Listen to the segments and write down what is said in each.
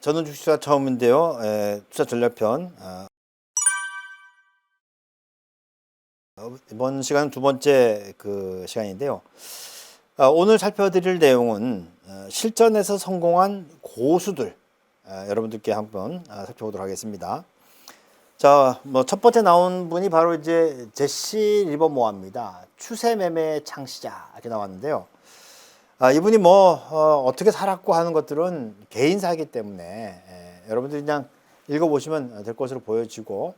저는 주식투자 처음인데요. 투자 전략편. 이번 시간은 두 번째 시간인데요. 오늘 살펴드릴 내용은 실전에서 성공한 고수들 여러분들께 한번 살펴보도록 하겠습니다. 자, 첫 번째 나온 분이 바로 이제 제시 리버모어입니다. 추세 매매 창시자 이렇게 나왔는데요. 이분이 어떻게 살았고 하는 것들은 개인사이기 때문에 여러분들이 그냥 읽어보시면 될 것으로 보여지고,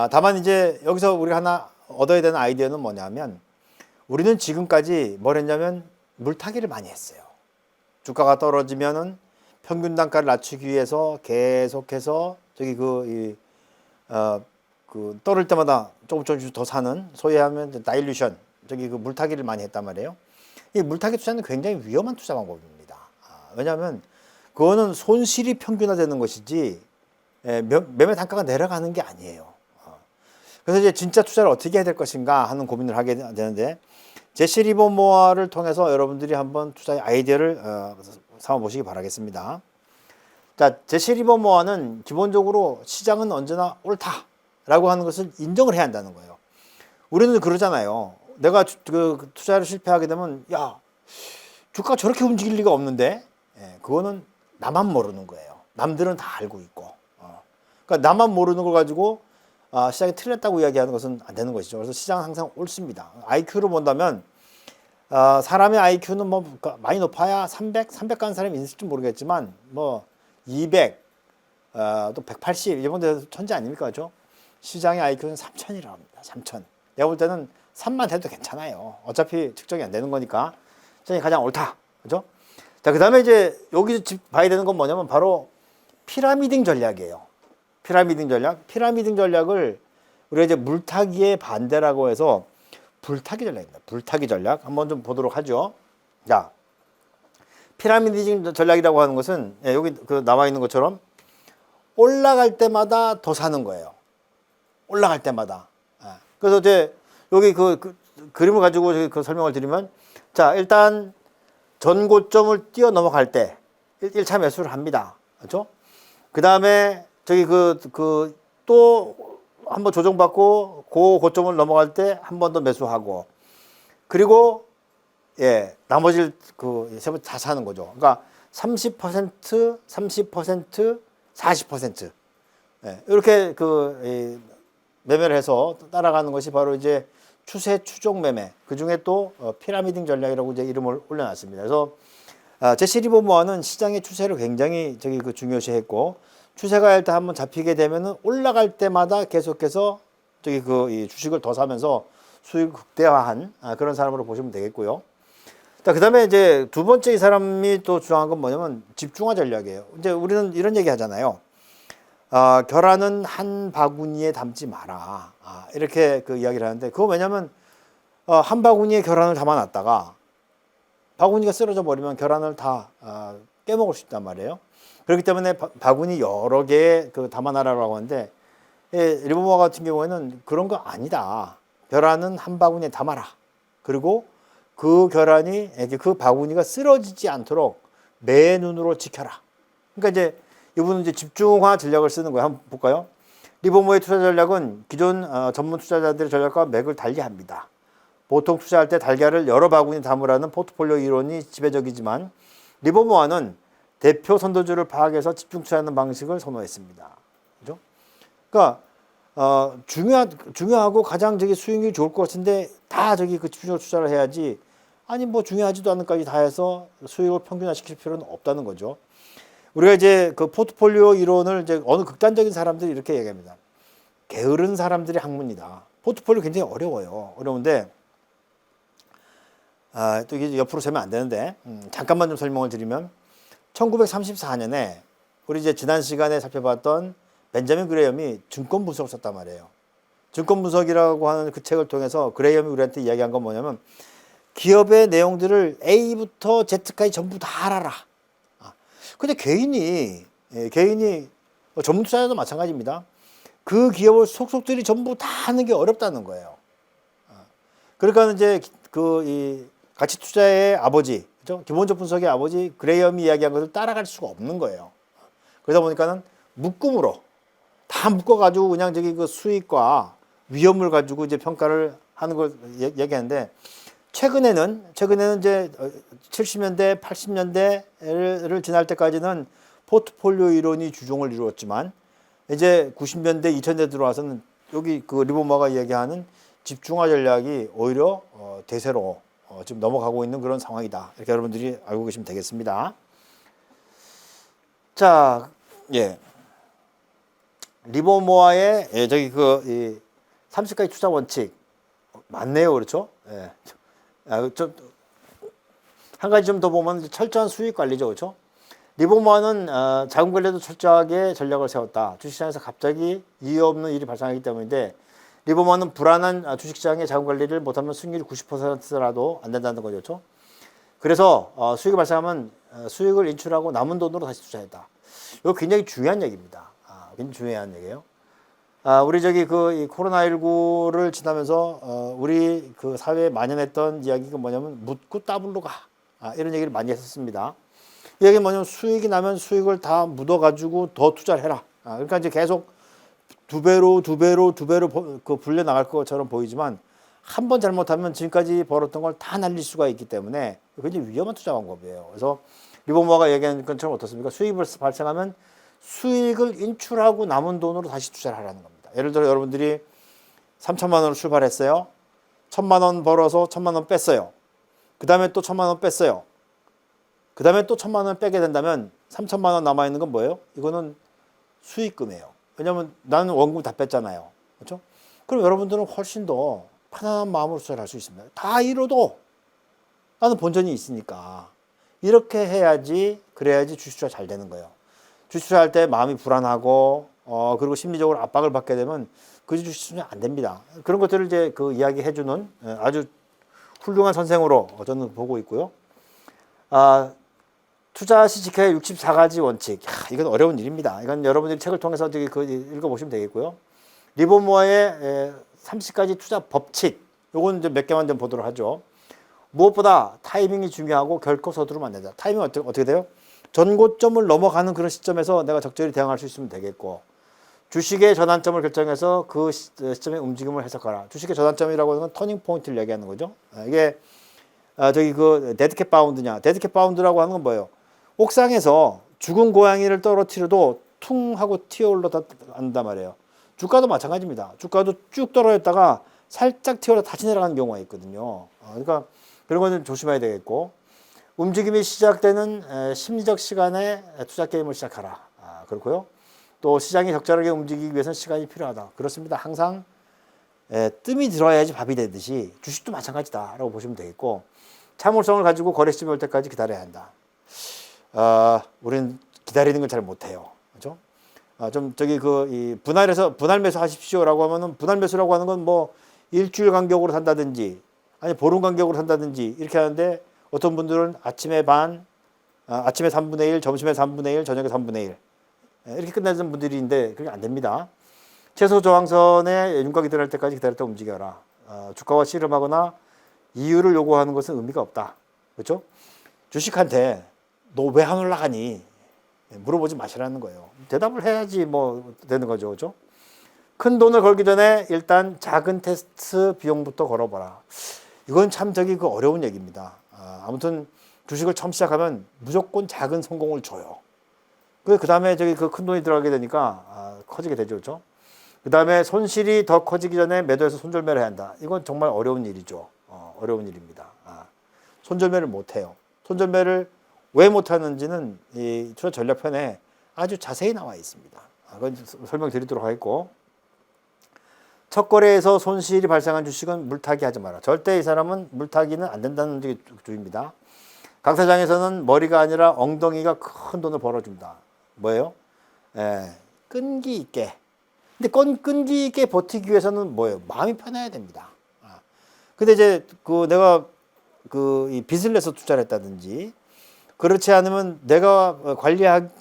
다만 이제 여기서 우리가 하나 얻어야 되는 아이디어는 뭐냐면, 우리는 지금까지 뭘 했냐면 물타기를 많이 했어요. 주가가 떨어지면은 평균 단가를 낮추기 위해서 계속해서 떨어질 때마다 조금씩 더 사는, 소위 하면 다일루션, 물타기를 많이 했단 말이에요. 이 물타기 투자는 굉장히 위험한 투자 방법입니다. 왜냐하면 그거는 손실이 평균화되는 것이지 매매 단가가 내려가는 게 아니에요. 그래서 이제 진짜 투자를 어떻게 해야 될 것인가 하는 고민을 하게 되는데, 제시 리버모어를 통해서 여러분들이 한번 투자의 아이디어를 삼아보시기 바라겠습니다. 자, 제시 리버모어는 기본적으로 시장은 언제나 옳다라고 하는 것을 인정을 해야 한다는 거예요. 우리는 그러잖아요. 내가 투자를 실패하게 되면, 야, 주가가 저렇게 움직일 리가 없는데, 그거는 나만 모르는 거예요. 남들은 다 알고 있고. 그러니까 나만 모르는 걸 가지고 시장이 틀렸다고 이야기하는 것은 안 되는 것이죠. 그래서 시장은 항상 옳습니다. IQ로 본다면, 사람의 IQ는 많이 높아야 300 가는 사람이 있을지 모르겠지만, 200, 또 180, 이런 데서 천재 아닙니까? 그죠? 시장의 IQ는 3000이라고 합니다. 3000. 내가 볼 때는 3만 해도 괜찮아요. 어차피 측정이 안 되는 거니까 시장이 가장 옳다. 그죠? 자, 그 다음에 이제 여기서 봐야 되는 건 뭐냐면 바로 피라미딩 전략이에요. 피라미딩 전략. 피라미딩 전략을 우리가 이제 물타기의 반대라고 해서 불타기 전략입니다. 불타기 전략. 한번 좀 보도록 하죠. 자, 피라미딩 전략이라고 하는 것은 여기 나와 있는 것처럼 올라갈 때마다 더 사는 거예요. 올라갈 때마다. 그래서 이제 여기 그림을 가지고 설명을 드리면, 자, 일단 전고점을 뛰어 넘어갈 때 1차 매수를 합니다. 그렇죠? 그 다음에 또 한번 조정받고 그 고점을 넘어갈 때 한 번 더 매수하고, 그리고 나머지를 세 번 다 사는 거죠. 그러니까 30%, 30%, 40%. 이렇게 매매를 해서 따라가는 것이 바로 이제 추세 추종 매매. 그 중에 또 피라미딩 전략이라고 이제 이름을 올려놨습니다. 그래서 제시 리버모어는 시장의 추세를 굉장히 중요시했고, 추세가 일단 한번 잡히게 되면은 올라갈 때마다 계속해서 이 주식을 더 사면서 수익을 극대화한 그런 사람으로 보시면 되겠고요. 자, 그 다음에 이제 두 번째 이 사람이 또 주장한 건 뭐냐면 집중화 전략이에요. 이제 우리는 이런 얘기 하잖아요. 계란은 한 바구니에 담지 마라. 이렇게 이야기를 하는데, 그거 왜냐면 한 바구니에 계란을 담아놨다가 바구니가 쓰러져 버리면 계란을 다 깨먹을 수 있단 말이에요. 그렇기 때문에 바구니 여러 개에 담아놔라라고 하는데, 리버모어 같은 경우에는 그런 거 아니다. 계란은 한 바구니에 담아라. 그리고 그 계란이, 그 바구니가 쓰러지지 않도록 매 눈으로 지켜라. 그러니까 이제 이분은 이제 집중화 전략을 쓰는 거예요. 한번 볼까요? 리버모어의 투자 전략은 기존 전문 투자자들의 전략과 맥을 달리합니다. 보통 투자할 때 달걀을 여러 바구니 담으라는 포트폴리오 이론이 지배적이지만, 리버모어는 대표 선도주를 파악해서 집중 투자하는 방식을 선호했습니다. 그죠? 그러니까 중요하고 가장 수익률이 좋을 것 같은데 다 집중적으로 투자를 해야지, 아니 중요하지도 않은 까지 다 해서 수익을 평균화시킬 필요는 없다는 거죠. 우리가 이제 포트폴리오 이론을 이제 어느 극단적인 사람들이 이렇게 얘기합니다. 게으른 사람들의 학문이다. 포트폴리오 굉장히 어려워요. 어려운데, 또 이게 옆으로 세면 안 되는데, 잠깐만 좀 설명을 드리면, 1934년에 우리 이제 지난 시간에 살펴봤던 벤자민 그레이엄이 증권 분석을 썼단 말이에요. 증권 분석이라고 하는 그 책을 통해서 그레이엄이 우리한테 이야기한 건 뭐냐면, 기업의 내용들을 A부터 Z까지 전부 다 알아라. 근데 개인이 전문 투자자도 마찬가지입니다. 그 기업을 속속들이 전부 다 하는 게 어렵다는 거예요. 그러니까 이제 이 가치 투자의 아버지, 그죠? 기본적 분석의 아버지 그레이엄이 이야기한 것을 따라갈 수가 없는 거예요. 그러다 보니까는 묶음으로 다 묶어가지고 그냥 저기 그 수익과 위험을 가지고 이제 평가를 하는 걸 얘기하는데 최근에는 이제 70년대, 80년대를 지날 때까지는 포트폴리오 이론이 주종을 이루었지만 이제 90년대, 2000년대 들어와서는 여기 그 리버모어가 이야기하는 집중화 전략이 오히려 대세로 지금 넘어가고 있는 그런 상황이다. 이렇게 여러분들이 알고 계시면 되겠습니다. 자, 예. 리버모어의 저기 그 30가지 투자 원칙 맞네요, 그렇죠? 예. 좀 한 가지 좀 더 보면 철저한 수익 관리죠, 그렇죠? 리버모어는 자금 관리도 철저하게 전략을 세웠다. 주식시장에서 갑자기 이유 없는 일이 발생하기 때문인데 리버모어는 불안한 주식시장의 자금 관리를 못하면 수익률이 90%라도 안 된다는 거죠, 그렇죠? 그래서 수익이 발생하면 수익을 인출하고 남은 돈으로 다시 투자했다. 이거 굉장히 중요한 얘기입니다. 굉장히 중요한 얘기예요. 우리 저기 그 코로나19를 지나면서 우리 그 사회에 만연했던 이야기가 뭐냐면 묻고 따블로 가. 이런 얘기를 많이 했었습니다. 이 얘기는 뭐냐면 수익이 나면 수익을 다 묻어가지고 더 투자를 해라. 그러니까 이제 계속 두 배로 그 불려 나갈 것처럼 보이지만 한 번 잘못하면 지금까지 벌었던 걸 다 날릴 수가 있기 때문에 굉장히 위험한 투자 방법이에요. 그래서 리버모어가 얘기하는 것처럼 어떻습니까? 수익이 발생하면 수익을 인출하고 남은 돈으로 다시 투자를 하라는 겁니다. 예를 들어 여러분들이 3천만 원으로 출발했어요. 1,000만 원 벌어서 1,000만 원 뺐어요. 그 다음에 또 1,000만 원 뺐어요. 그 다음에 또 1,000만 원 빼게 된다면 3,000만 원 남아있는 건 뭐예요? 이거는 수익금이에요. 왜냐하면 나는 원금 다 뺐잖아요. 그렇죠? 그럼 여러분들은 훨씬 더 편안한 마음으로 투자를 할 수 있습니다. 다 잃어도 나는 본전이 있으니까 이렇게 해야지, 그래야지 주식 투자 잘 되는 거예요. 주식 투자할 때 마음이 불안하고 그리고 심리적으로 압박을 받게 되면 그 주식 투자 안 됩니다. 그런 것들을 이제 그 이야기해주는 아주 훌륭한 선생으로 저는 보고 있고요. 투자 시 지켜야 할 64가지 원칙. 이건 어려운 일입니다. 이건 여러분들이 책을 통해서 읽어보시면 되겠고요. 리버모어의 30가지 투자 법칙. 요건 이제 몇 개만 좀 보도록 하죠. 무엇보다 타이밍이 중요하고 결코 서두르면 안 된다. 타이밍 어떻게 돼요? 전고점을 넘어가는 그런 시점에서 내가 적절히 대응할 수 있으면 되겠고, 주식의 전환점을 결정해서 그 시점의 움직임을 해석하라. 주식의 전환점이라고 하는 건 터닝 포인트를 얘기하는 거죠. 이게 저기 그 데드캣 바운드냐? 데드캣 바운드라고 하는 건 뭐예요? 옥상에서 죽은 고양이를 떨어뜨려도 퉁 하고 튀어 올라간단 말이에요. 주가도 마찬가지입니다. 주가도 쭉 떨어졌다가 살짝 튀어서 다시 내려가는 경우가 있거든요. 그러니까 그런 거는 조심해야 되겠고, 움직임이 시작되는 심리적 시간에 투자 게임을 시작하라. 그렇고요. 또 시장이 적절하게 움직이기 위해서는 시간이 필요하다. 그렇습니다. 항상 뜸이 들어야지 밥이 되듯이 주식도 마찬가지다라고 보시면 되겠고, 참을성을 가지고 거래 시점이 올 때까지 기다려야 한다. 우리는 기다리는 걸 잘 못해요. 그렇죠? 좀 저기 이 분할 매수 하십시오라고 하면은, 분할 매수라고 하는 건 뭐 일주일 간격으로 산다든지 아니 보름 간격으로 산다든지 이렇게 하는데, 어떤 분들은 아침에 반, 아침에 3분의 1, 점심에 3분의 1, 저녁에 3분의 1 이렇게 끝내는 분들인데 그게 안 됩니다. 최소 저항선에 윤곽이 드러날 때까지 기다렸다 움직여라. 주가와 씨름하거나 이유를 요구하는 것은 의미가 없다. 그렇죠? 주식한테 너 왜 안 올라가니? 물어보지 마시라는 거예요. 대답을 해야지 뭐 되는 거죠. 그렇죠? 큰 돈을 걸기 전에 일단 작은 테스트 비용부터 걸어봐라. 이건 참 저기 그 어려운 얘기입니다. 아무튼 주식을 처음 시작하면 무조건 작은 성공을 줘요. 그 다음에 저기 그 큰 돈이 들어가게 되니까 커지게 되죠. 그렇죠? 그 다음에 손실이 더 커지기 전에 매도해서 손절매를 해야 한다. 이건 정말 어려운 일이죠. 어려운 일입니다. 손절매를 못 해요. 손절매를 왜 못하는지는 이 투자 전략편에 아주 자세히 나와 있습니다. 그건 설명드리도록 하겠고, 첫 거래에서 손실이 발생한 주식은 물타기 하지 마라. 절대 이 사람은 물타기는 안 된다는 게 주입니다. 강사장에서는 머리가 아니라 엉덩이가 큰 돈을 벌어준다. 뭐예요? 끈기 있게. 근데 끈기 있게 버티기 위해서는 뭐예요? 마음이 편해야 됩니다. 근데 이제 내가 이 빚을 내서 투자를 했다든지, 그렇지 않으면 내가 관리할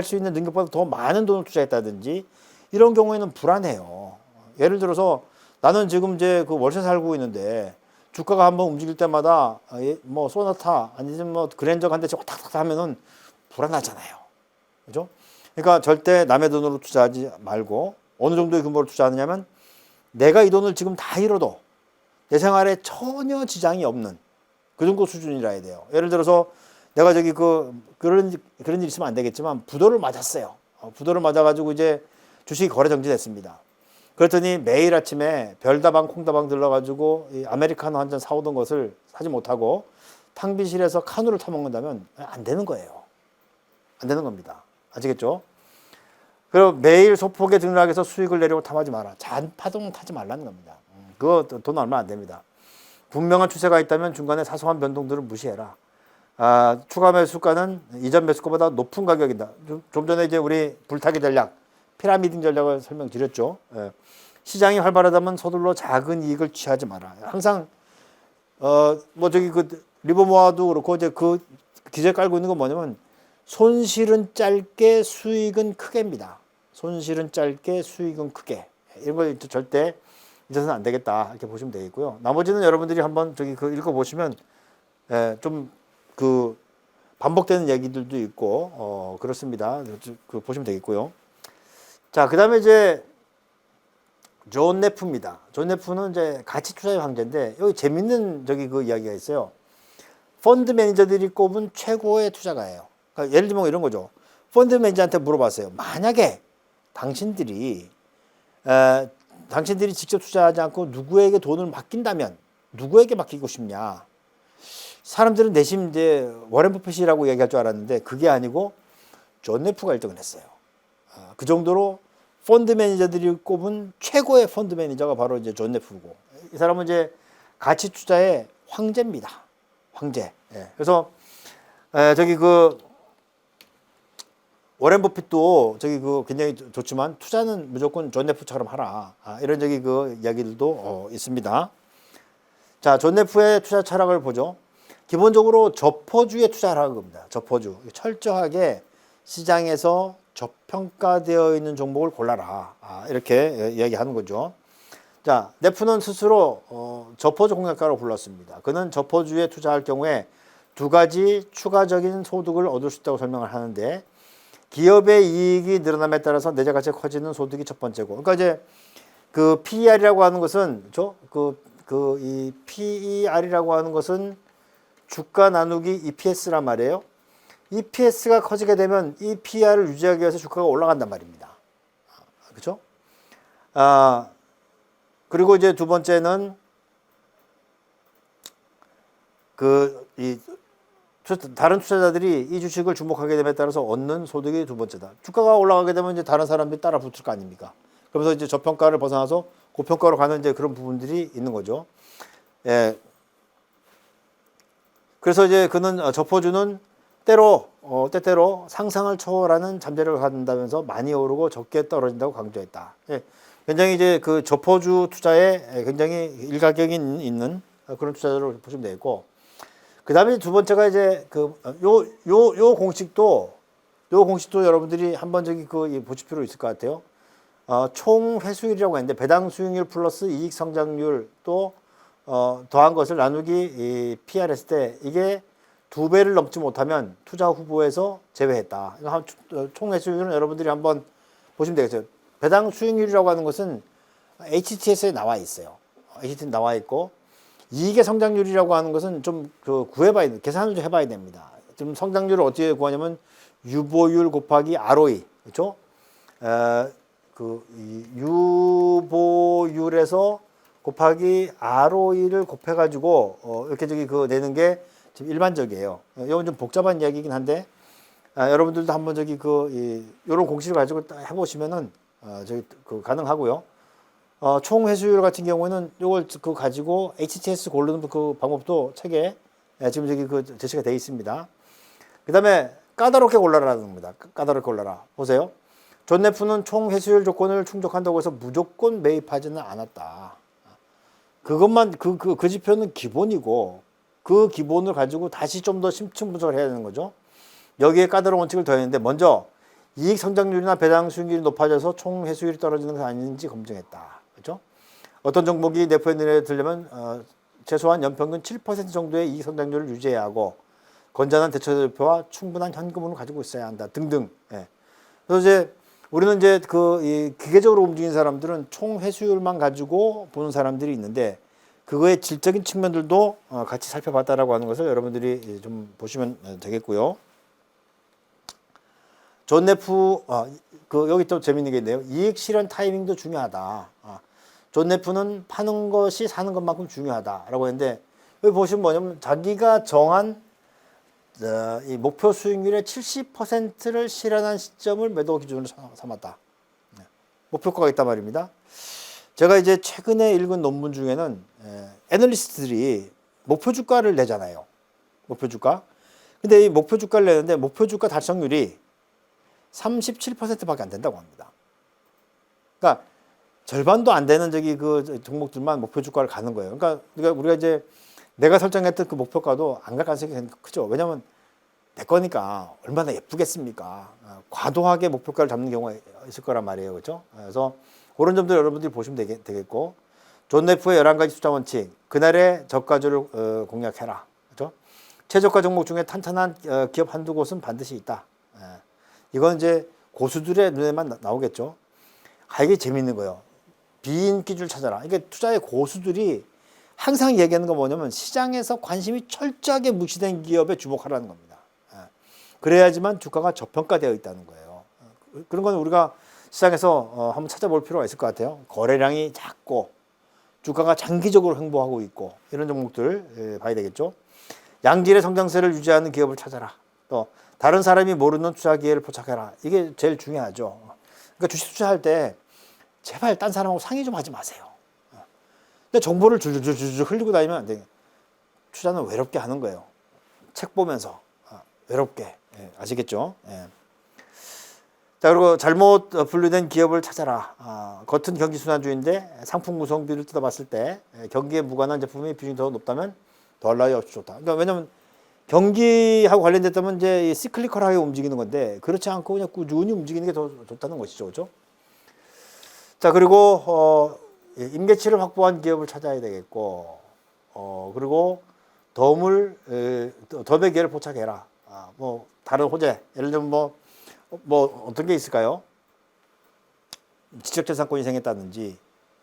수 있는 능력보다 더 많은 돈을 투자했다든지, 이런 경우에는 불안해요. 예를 들어서 나는 지금 이제 그 월세 살고 있는데 주가가 한번 움직일 때마다 뭐 소나타 아니면 뭐 그랜저 한 대씩 탁탁 하면은 불안하잖아요. 그죠? 그러니까 절대 남의 돈으로 투자하지 말고 어느 정도의 규모로 투자하느냐면 내가 이 돈을 지금 다 잃어도 내 생활에 전혀 지장이 없는 그 정도 수준이라 해야 돼요. 예를 들어서 내가 저기 그런 일 있으면 안 되겠지만 부도를 맞았어요. 부도를 맞아가지고 이제 주식이 거래 정지됐습니다. 그랬더니 매일 아침에 별다방 콩다방 들러가지고 이 아메리카노 한 잔 사오던 것을 사지 못하고 탕비실에서 카누를 타먹는다면 안 되는 거예요. 안 되는 겁니다. 아시겠죠? 그리고 매일 소폭의 등락에서 수익을 내려고 탐하지 마라. 잔파동 타지 말라는 겁니다. 그거 돈 얼마 안 됩니다. 분명한 추세가 있다면 중간에 사소한 변동들을 무시해라. 추가 매수가는 이전 매수가보다 높은 가격이다. 좀 전에 이제 우리 불타기 전략, 피라미딩 전략을 설명드렸죠. 예. 시장이 활발하다면 서둘러 작은 이익을 취하지 마라. 항상 리버모아도 그렇고 이제 그 기재 깔고 있는 건 뭐냐면 손실은 짧게 수익은 크게입니다. 손실은 짧게 수익은 크게. 이런 걸 절대 잊어서는 안 되겠다. 이렇게 보시면 되겠고요. 나머지는 여러분들이 한번 읽어보시면 좀 반복되는 얘기들도 있고 그렇습니다. 보시면 되겠고요. 자, 그 다음에 이제 존 네프입니다. 존 네프는 이제 가치 투자의 황제인데 여기 재밌는 이야기가 있어요. 펀드 매니저들이 꼽은 최고의 투자가예요. 그러니까 예를 들면 이런 거죠. 펀드 매니저한테 물어봤어요. 만약에 당신들이 직접 투자하지 않고 누구에게 돈을 맡긴다면 누구에게 맡기고 싶냐? 사람들은 내심 이제 워렌 버핏이라고 얘기할 줄 알았는데 그게 아니고 존 네프가 1등을 했어요. 그 정도로 펀드 매니저들이 꼽은 최고의 펀드 매니저가 바로 이제 존 네프고 이 사람은 이제 가치 투자의 황제입니다. 황제. 예. 그래서 워렌 버핏도 굉장히 좋지만 투자는 무조건 존 네프처럼 하라. 이런 이야기들도 있습니다. 자, 존 네프의 투자 철학을 보죠. 기본적으로 저포주에 투자를 하는 겁니다. 저포주. 철저하게 시장에서 저평가되어 있는 종목을 골라라. 이렇게 이야기하는 거죠. 자, 네프는 스스로 저포주 공략가로 불렀습니다. 그는 저포주에 투자할 경우에 두 가지 추가적인 소득을 얻을 수 있다고 설명을 하는데 기업의 이익이 늘어남에 따라서 내재 가치가 커지는 소득이 첫 번째고. 그러니까 이제 PER이라고 하는 것은 이 PER이라고 하는 것은 주가 나누기 EPS란 말이에요. EPS가 커지게 되면 이 PER을 유지하기 위해서 주가가 올라간단 말입니다. 그렇죠? 그리고 이제 두 번째는 다른 투자자들이 이 주식을 주목하게 됨에 따라서 얻는 소득이 두 번째다. 주가가 올라가게 되면 이제 다른 사람들이 따라 붙을 거 아닙니까? 그러면서 이제 저평가를 벗어나서 고평가로 가는 이제 그런 부분들이 있는 거죠. 예. 그래서 이제 그는 저포주는 때때로 상상을 초월하는 잠재력을 갖는다면서 많이 오르고 적게 떨어진다고 강조했다. 예. 굉장히 이제 저포주 투자에 굉장히 일가견이 있는 그런 투자자로 보시면 되겠고, 그 다음에 두 번째가 이제 요 공식도 여러분들이 한번 보실 필요 있을 것 같아요. 총 회수율이라고 했는데 배당 수익률 플러스 이익 성장률 또 더한 것을 나누기 이 PR 했을 때 이게 2배를 넘지 못하면 투자 후보에서 제외했다. 총 회수율은 여러분들이 한번 보시면 되겠어요. 배당 수익률이라고 하는 것은 HTS에 나와 있어요. HTS에 나와 있고 이익의 성장률이라고 하는 것은 좀 계산을 좀 해봐야 됩니다. 지금 성장률을 어떻게 구하냐면 유보율 곱하기 ROE, 그렇죠? 유보율에서 곱하기 ROE를 곱해가지고 이렇게 내는 게 지금 일반적이에요. 이건 좀 복잡한 이야기이긴 한데 여러분들도 한번 이런 공식을 가지고 해보시면은 가능하고요. 총 회수율 같은 경우에는 이걸 가지고 HTS 고르는 그 방법도 책에 지금 제시가 되어 있습니다. 그 다음에 까다롭게 골라라는 겁니다. 까다롭게 골라라. 보세요. 존 네프는 총 회수율 조건을 충족한다고 해서 무조건 매입하지는 않았다. 그것만 그 지표는 기본이고 그 기본을 가지고 다시 좀 더 심층 분석을 해야 되는 거죠. 여기에 까다로운 원칙을 더했는데 먼저 이익 성장률이나 배당 수익률이 높아져서 총 회수율이 떨어지는 것은 아닌지 검증했다. 그렇죠? 어떤 종목이 네프에 들려면 최소한 연평균 7% 정도의 이익 성장률을 유지해야 하고 건전한 대처표와 충분한 현금을 가지고 있어야 한다 등등. 예. 그래서 이제 우리는 이제 이 기계적으로 움직이는 사람들은 총 회수율만 가지고 보는 사람들이 있는데 그거의 질적인 측면들도 같이 살펴봤다라고 하는 것을 여러분들이 좀 보시면 되겠고요. 존 네프 여기 또 재밌는 게 있네요. 이익 실현 타이밍도 중요하다. 존 네프는 파는 것이 사는 것만큼 중요하다라고 했는데 여기 보시면 뭐냐면 자기가 정한 이 목표 수익률의 70%를 실현한 시점을 매도 기준으로 삼았다. 목표가가 있단 말입니다. 제가 이제 최근에 읽은 논문 중에는 애널리스트들이 목표 주가를 내잖아요. 목표 주가. 근데 이 목표 주가를 내는데 목표 주가 달성률이 37%밖에 안 된다고 합니다. 그러니까 절반도 안 되는 그 종목들만 목표 주가를 가는 거예요. 그러니까 우리가 이제 내가 설정했던 그 목표가도 안 갈 가능성이 크죠. 왜냐하면 내 거니까 얼마나 예쁘겠습니까? 과도하게 목표가를 잡는 경우가 있을 거란 말이에요. 그렇죠? 그래서 그런 점들 여러분들이 보시면 되겠고 존 네프의 11가지 투자 원칙, 그날의 저가주를 공략해라. 그렇죠? 최저가 종목 중에 탄탄한 기업 한두 곳은 반드시 있다. 이건 이제 고수들의 눈에만 나오겠죠. 이게 재밌는 거예요. 비인기줄 찾아라. 이게 투자의 고수들이 항상 얘기하는 건 뭐냐면 시장에서 관심이 철저하게 무시된 기업에 주목하라는 겁니다. 그래야지만 주가가 저평가되어 있다는 거예요. 그런 건 우리가 시장에서 한번 찾아볼 필요가 있을 것 같아요. 거래량이 작고 주가가 장기적으로 횡보하고 있고 이런 종목들 봐야 되겠죠. 양질의 성장세를 유지하는 기업을 찾아라. 또 다른 사람이 모르는 투자 기회를 포착해라. 이게 제일 중요하죠. 그러니까 주식 투자할 때 제발 딴 사람하고 상의 좀 하지 마세요. 근데 정보를 줄줄줄줄 흘리고 다니면 안 돼요. 투자는 외롭게 하는 거예요. 책 보면서 외롭게. 아시겠죠? 자, 그리고 잘못 분류된 기업을 찾아라. 겉은 경기 순환주의인데 상품 구성비를 뜯어봤을 때 경기에 무관한 제품의 비중이 더 높다면 덜라이 없이 좋다. 그러니까 왜냐면 경기하고 관련됐다면 이제 이 시클리컬하게 움직이는 건데 그렇지 않고 그냥 꾸준히 움직이는 게 더 좋다는 것이죠, 그렇죠? 자, 그리고 임계치를 확보한 기업을 찾아야 되겠고, 그리고 덤의 기회를 포착해라. 뭐 다른 호재, 예를 들면 뭐 어떤 게 있을까요? 지적재산권이 생겼다든지,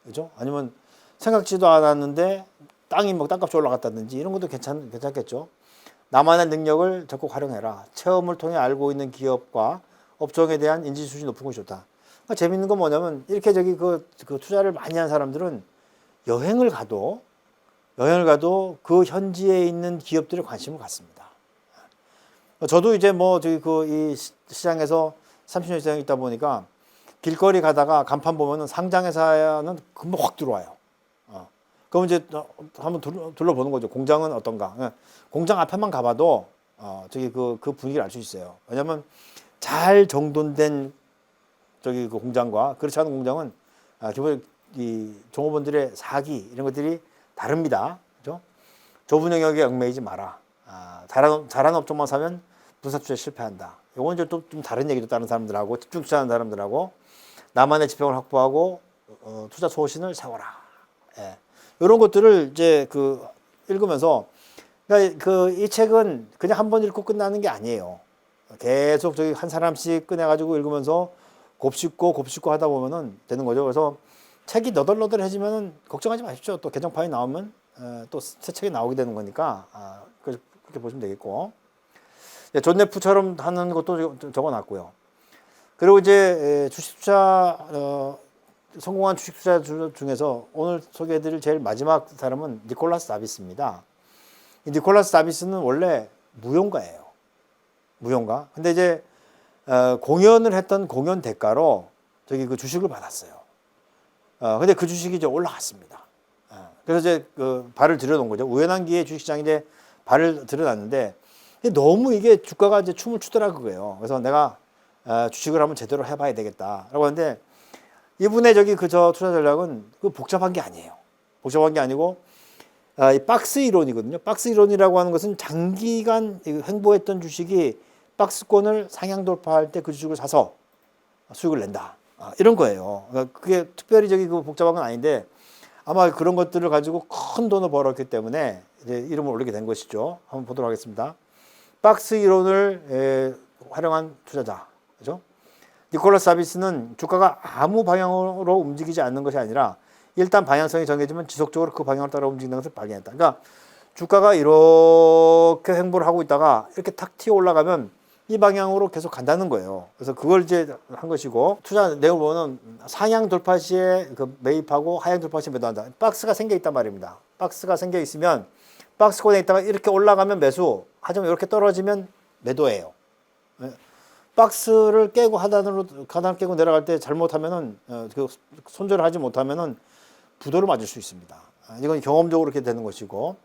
그죠? 아니면 생각지도 않았는데 땅값이 올라갔다든지 이런 것도 괜찮겠죠. 나만의 능력을 적극 활용해라. 체험을 통해 알고 있는 기업과 업종에 대한 인지 수준이 높은 것이 좋다. 그러니까 재밌는 건 뭐냐면 이렇게 그 투자를 많이 한 사람들은 여행을 가도 그 현지에 있는 기업들에 관심을 갖습니다. 저도 이제 이 시장에서 30년 이상 있다 보니까 길거리 가다가 간판 보면은 상장회사는 금방 확 들어와요. 그럼 이제 한번 둘러보는 거죠. 공장은 어떤가. 공장 앞에만 가봐도 그 분위기를 알 수 있어요. 왜냐하면 잘 정돈된 그 공장과 그렇지 않은 공장은 기본 이 종업원들의 사기 이런 것들이 다릅니다. 그죠? 좁은 영역에 얽매이지 마라. 잘하는 업종만 사면 분산 투자에 실패한다. 이건 이제 또 좀 다른 얘기도 다른 사람들하고 집중 투자하는 사람들하고 나만의 지평을 확보하고 투자 소신을 세워라. 이런 것들을 이제 읽으면서 그러니까 이 책은 그냥 한 번 읽고 끝나는 게 아니에요. 계속 한 사람씩 꺼내가지고 읽으면서 곱씹고 하다 보면은 되는 거죠. 그래서 책이 너덜너덜해지면은 걱정하지 마십시오. 또 개정판이 나오면 또 새 책이 나오게 되는 거니까 그렇게 보시면 되겠고. 존 네프처럼 하는 것도 적어놨고요. 그리고 이제 주식 투자 성공한 주식 투자 중에서 오늘 소개해드릴 제일 마지막 사람은 니콜라스 다비스입니다. 이 니콜라스 다비스는 원래 무용가예요. 무용가. 근데 이제 공연을 했던 공연 대가로 그 주식을 받았어요. 근데 그 주식이 이제 올라갔습니다. 그래서 이제 발을 들여놓은 거죠. 우연한 기회에 주식시장에 발을 들여놨는데 너무 이게 주가가 이제 춤을 추더라 그거예요. 그래서 내가 주식을 한번 제대로 해봐야 되겠다라고 하는데 이분의 투자 전략은 복잡한 게 아니에요. 복잡한 게 아니고 이 박스 이론이거든요. 박스 이론이라고 하는 것은 장기간 횡보했던 주식이 박스권을 상향 돌파할 때 그 주식을 사서 수익을 낸다. 이런 거예요. 그러니까 그게 특별히 복잡한 건 아닌데 아마 그런 것들을 가지고 큰 돈을 벌었기 때문에 이제 이름을 올리게 된 것이죠. 한번 보도록 하겠습니다. 박스 이론을 활용한 투자자, 그죠? 니콜라스 다비스는 주가가 아무 방향으로 움직이지 않는 것이 아니라 일단 방향성이 정해지면 지속적으로 그 방향을 따라 움직이는 것을 발견했다. 그러니까 주가가 이렇게 행보를 하고 있다가 이렇게 탁 튀어 올라가면 이 방향으로 계속 간다는 거예요. 그래서 그걸 이제 한 것이고, 투자 내용을 보면 상향 돌파 시에 그 매입하고 하향 돌파 시에 매도한다. 박스가 생겨 있단 말입니다. 박스가 생겨 있으면 박스 코너에 있다가 이렇게 올라가면 매수, 하지만 이렇게 떨어지면 매도예요. 박스를 깨고 하단을 깨고 내려갈 때 잘못하면은 그 손절을 하지 못하면은 부도를 맞을 수 있습니다. 이건 경험적으로 이렇게 되는 것이고,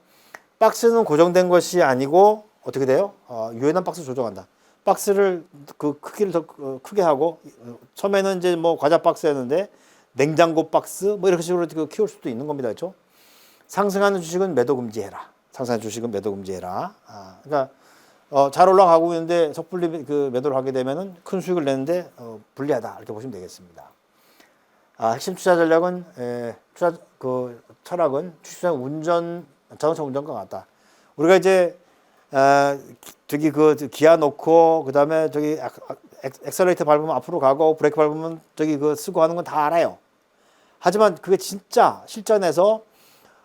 박스는 고정된 것이 아니고 어떻게 돼요? 유연한 박스 조정한다. 박스를 그 크기를 더 크게 하고, 처음에는 이제 뭐 과자 박스였는데 냉장고 박스 뭐 이렇게 식으로 키울 수도 있는 겁니다. 그렇죠? 상승하는 주식은 매도 금지해라. 상승하는 주식은 매도 금지해라. 그러니까 잘 올라가고 있는데 섣불리 그 매도를 하게 되면은 큰 수익을 내는데 불리하다, 이렇게 보시면 되겠습니다. 핵심 투자 전략은 투자 그 철학은 주식시장 자동차 운전과 같다. 우리가 이제 저기 그 기아 놓고 그다음에 저기 엑셀레이터 밟으면 앞으로 가고 브레이크 밟으면 저기 그 쓰고 하는 건 다 알아요. 하지만 그게 진짜 실전에서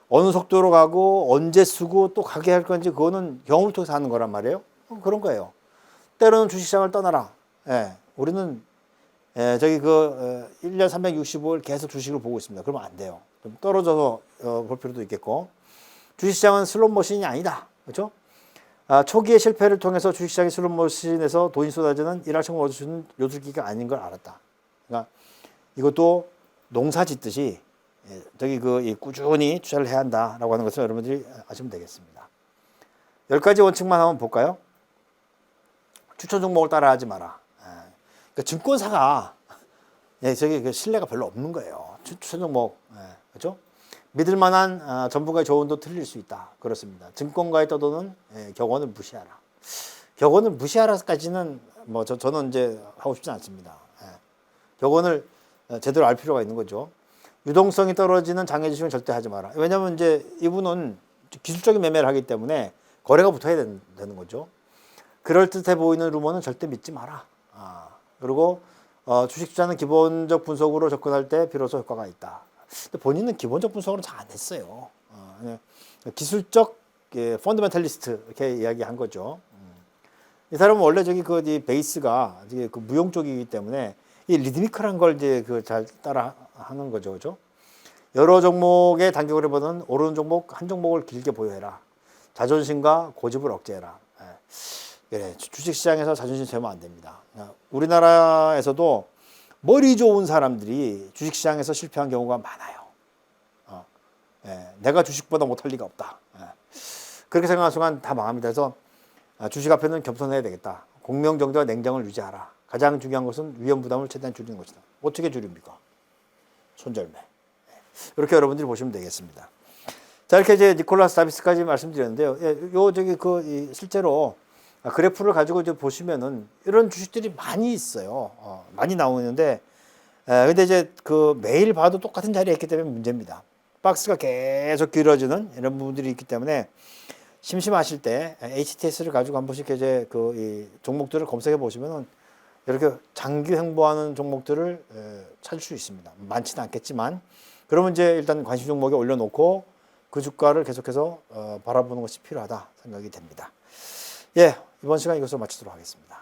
어느 속도로 가고 언제 쓰고 또 가게 할 건지 그거는 경험을 통해서 하는 거란 말이에요. 그런 거예요. 때로는 주식시장을 떠나라. 우리는 저기 그 1년 365일 계속 주식을 보고 있습니다. 그러면 안 돼요. 좀 떨어져서 볼 필요도 있겠고, 주식시장은 슬롯머신이 아니다. 그렇죠? 초기의 실패를 통해서 주식시장의 슬롯머신에서 돈이 쏟아지는 일확천금 얻을 수 있는 요술기가 아닌 걸 알았다. 그러니까 이것도 농사 짓듯이 저기 그 꾸준히 투자를 해야 한다라고 하는 것을 여러분들이 아시면 되겠습니다. 10가지 원칙만 한번 볼까요? 추천 종목을 따라하지 마라. 그러니까 증권사가 저기 그 신뢰가 별로 없는 거예요. 추천 종목, 그렇죠? 믿을 만한 전문가의 조언도 틀릴 수 있다. 그렇습니다. 증권가의 떠도는 격언을 무시하라. 격언을 무시하라까지는 뭐 저는 이제 하고 싶지 않습니다. 격언을 제대로 알 필요가 있는 거죠. 유동성이 떨어지는 장애 주식은 절대 하지 마라. 왜냐하면 이제 이분은 기술적인 매매를 하기 때문에 거래가 붙어야 되는 거죠. 그럴듯해 보이는 루머는 절대 믿지 마라. 그리고 주식 투자는 기본적 분석으로 접근할 때 비로소 효과가 있다. 근데 본인은 기본적 분석으로 잘 안 했어요. 기술적 펀더멘탈리스트 이렇게 이야기한 거죠. 이 사람은 원래 저기 이 베이스가 그 무용 쪽이기 때문에 이 리드미컬한 걸 이제 잘 따라 하는 거죠, 그죠? 여러 종목의 단격을 해보는 오르는 종목 한 종목을 길게 보유해라. 자존심과 고집을 억제해라. 그래, 주식시장에서 자존심 세우면 안 됩니다. 우리나라에서도 머리 좋은 사람들이 주식시장에서 실패한 경우가 많아요. 내가 주식보다 못할 리가 없다. 그렇게 생각하는 순간 다 망합니다. 그래서 주식 앞에는 겸손해야 되겠다. 공명정대와 냉정을 유지하라. 가장 중요한 것은 위험 부담을 최대한 줄이는 것이다. 어떻게 줄입니까? 손절매. 이렇게 여러분들이 보시면 되겠습니다. 자, 이렇게 이제 니콜라스 다비스까지 말씀드렸는데요. 실제로 그래프를 가지고 이제 보시면은 이런 주식들이 많이 있어요. 많이 나오는데, 근데 이제 매일 봐도 똑같은 자리에 있기 때문에 문제입니다. 박스가 계속 길어지는 이런 부분들이 있기 때문에 심심하실 때 HTS를 가지고 한 번씩 이제 이 종목들을 검색해 보시면은 이렇게 장기 횡보하는 종목들을 찾을 수 있습니다. 많지는 않겠지만, 그러면 이제 일단 관심 종목에 올려놓고 그 주가를 계속해서 바라보는 것이 필요하다 생각이 됩니다. 이번 시간 이것으로 마치도록 하겠습니다.